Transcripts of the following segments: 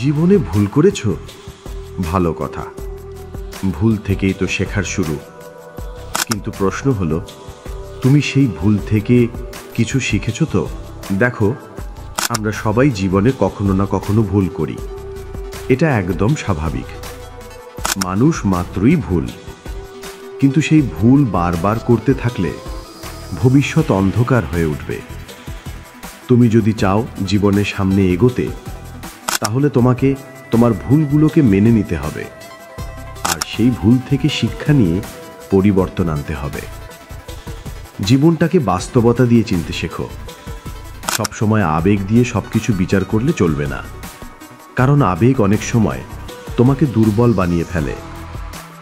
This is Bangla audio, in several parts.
জীবনে ভুল করেছ? ভালো কথা, ভুল থেকেই তো শেখার শুরু। কিন্তু প্রশ্ন হলো, তুমি সেই ভুল থেকে কিছু শিখেছ তো? দেখো, আমরা সবাই জীবনে কখনো না কখনো ভুল করি, এটা একদম স্বাভাবিক। মানুষ মাত্রই ভুল, কিন্তু সেই ভুল বারবার করতে থাকলে ভবিষ্যৎ অন্ধকার হয়ে উঠবে। তুমি যদি চাও জীবনের সামনে এগোতে, তাহলে তোমাকে তোমার ভুলগুলোকে মেনে নিতে হবে, আর সেই ভুল থেকে শিক্ষা নিয়ে পরিবর্তন আনতে হবে। জীবনটাকে বাস্তবতা দিয়ে চিনতে শেখো। সবসময় আবেগ দিয়ে সবকিছু বিচার করলে চলবে না, কারণ আবেগ অনেক সময় তোমাকে দুর্বল বানিয়ে ফেলে,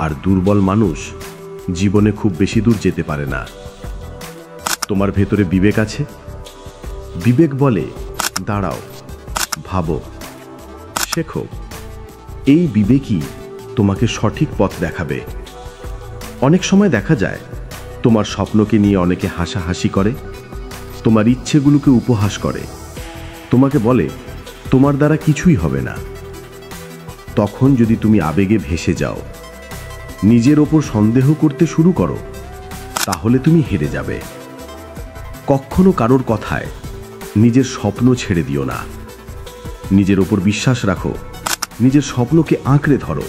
আর দুর্বল মানুষ জীবনে খুব বেশি দূর যেতে পারে না। তোমার ভেতরে বিবেক আছে, বিবেক বলে দাঁড়াও, ভাবো, শেখো। এই বিবেকই তোমাকে সঠিক পথ দেখাবে। অনেক সময় দেখা যায় তোমার স্বপ্নকে নিয়ে অনেকে হাসাহাসি করে, তোমার ইচ্ছেগুলোকে উপহাস করে, তোমাকে বলে তোমার দ্বারা কিছুই হবে না। তখন যদি তুমি আবেগে ভেসে যাও, নিজের ওপর সন্দেহ করতে শুরু করো, তাহলে তুমি হেরে যাবে। কখনো কারোর কথায় নিজের স্বপ্ন ছেড়ে দিও না। নিজের ওপর বিশ্বাস রাখো, নিজের স্বপ্নকে আঁকড়ে ধরো।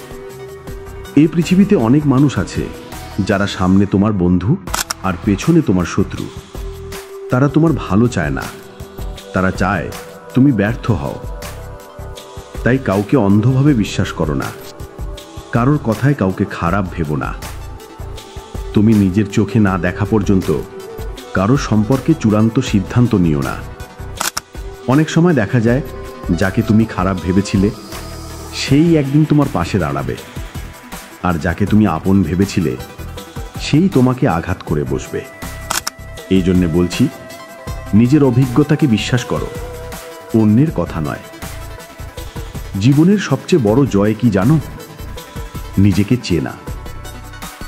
এই পৃথিবীতে অনেক মানুষ আছে যারা সামনে তোমার বন্ধু আর পেছনে তোমার শত্রু। তারা তোমার ভালো চায় না, তারা চায় তুমি ব্যর্থ হও। তাই কাউকে অন্ধভাবে বিশ্বাস করো না, কারোর কথায় কাউকে খারাপ ভেবো না। তুমি নিজের চোখে না দেখা পর্যন্ত কারো সম্পর্কে চূড়ান্ত সিদ্ধান্ত নিও না। অনেক সময় দেখা যায় যাকে তুমি খারাপ ভেবেছিলে সেই একদিন তোমার পাশে দাঁড়াবে, আর যাকে তুমি আপন ভেবেছিলে সেই তোমাকে আঘাত করে বসবে। এই জন্যে বলছি, নিজের অভিজ্ঞতাকে বিশ্বাস করো, অন্যের কথা নয়। জীবনের সবচেয়ে বড় জয় কি জানো? নিজেকে চেনা।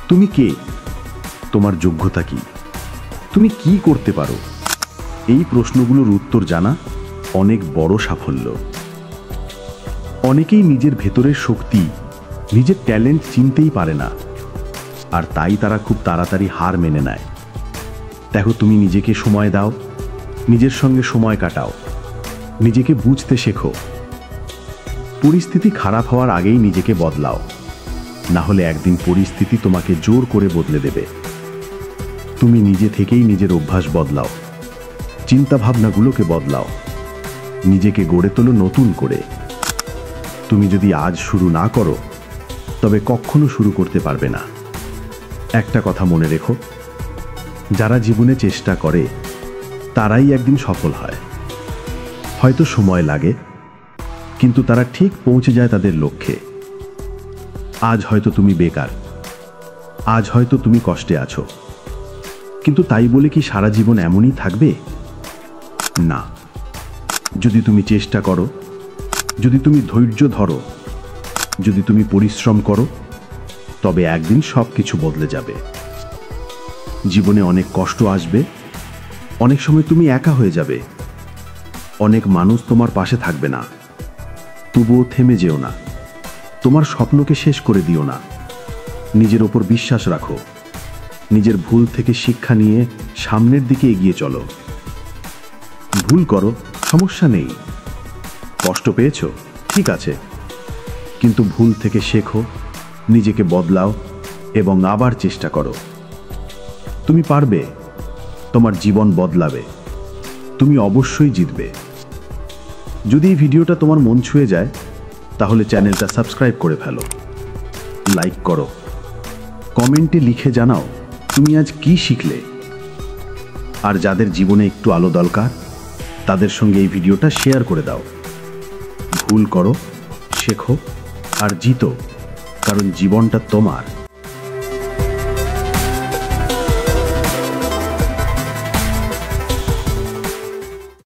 তুমি কে? তোমার যোগ্যতা কি? তুমি কি করতে পারো? এই প্রশ্নগুলোর উত্তর জানা অনেক বড় সাফল্য। অনেকেই নিজের ভেতরের শক্তি, নিজের ট্যালেন্ট চিনতেই পারে না, আর তাই তারা খুব তাড়াতাড়ি হার মেনে নেয়। দেখো, তুমি নিজেকে সময় দাও, নিজের সঙ্গে সময় কাটাও, নিজেকে বুঝতে শেখো। পরিস্থিতি খারাপ হওয়ার আগেই নিজেকে বদলাও, না হলে একদিন পরিস্থিতি তোমাকে জোর করে বদলে দেবে। তুমি নিজে থেকেই নিজের অভ্যাস বদলাও, চিন্তাভাবনাগুলোকে বদলাও, নিজেকে গড়ে তোলো নতুন করে। তুমি যদি আজ শুরু না করো, তবে কখনো শুরু করতে পারবে না। একটা কথা মনে রেখো, যারা জীবনে চেষ্টা করে তারাই একদিন সফল হয়। হয়তো সময় লাগে, কিন্তু তারা ঠিক পৌঁছে যায় তাদের লক্ষ্যে। আজ হয়তো তুমি বেকার, আজ হয়তো তুমি কষ্টে আছো, কিন্তু তাই বলে কি সারা জীবন এমনই থাকবে? না। যদি তুমি চেষ্টা করো, যদি তুমি ধৈর্য ধরো, যদি তুমি পরিশ্রম করো, তবে একদিন সব কিছু বদলে যাবে। জীবনে অনেক কষ্ট আসবে, অনেক সময় তুমি একা হয়ে যাবে, অনেক মানুষ তোমার পাশে থাকবে না। তবুও থেমে যেও না, তোমার স্বপ্নকে শেষ করে দিও না। নিজের ওপর বিশ্বাস রাখো, নিজের ভুল থেকে শিক্ষা নিয়ে সামনের দিকে এগিয়ে চলো। ভুল করো, সমস্যা নেই। কষ্ট পেয়েছো, ঠিক আছে, কিন্তু ভুল থেকে শেখো, নিজেকে বদলাও এবং আবার চেষ্টা করো। তুমি পারবে, তোমার জীবন বদলাবে, তুমি অবশ্যই জিতবে। যদি এই ভিডিওটা তোমার মন ছুঁয়ে যায়, তাহলে চ্যানেলটা সাবস্ক্রাইব করে ফেলো, লাইক করো, কমেন্টে লিখে জানাও তুমি আজ কি শিখলে। আর যাদের জীবনে একটু আলো দরকার, তাদের সঙ্গে এই ভিডিওটা শেয়ার করে দাও। ভুল করো, শেখো আর জিতো, কারণ জীবনটা তোমার।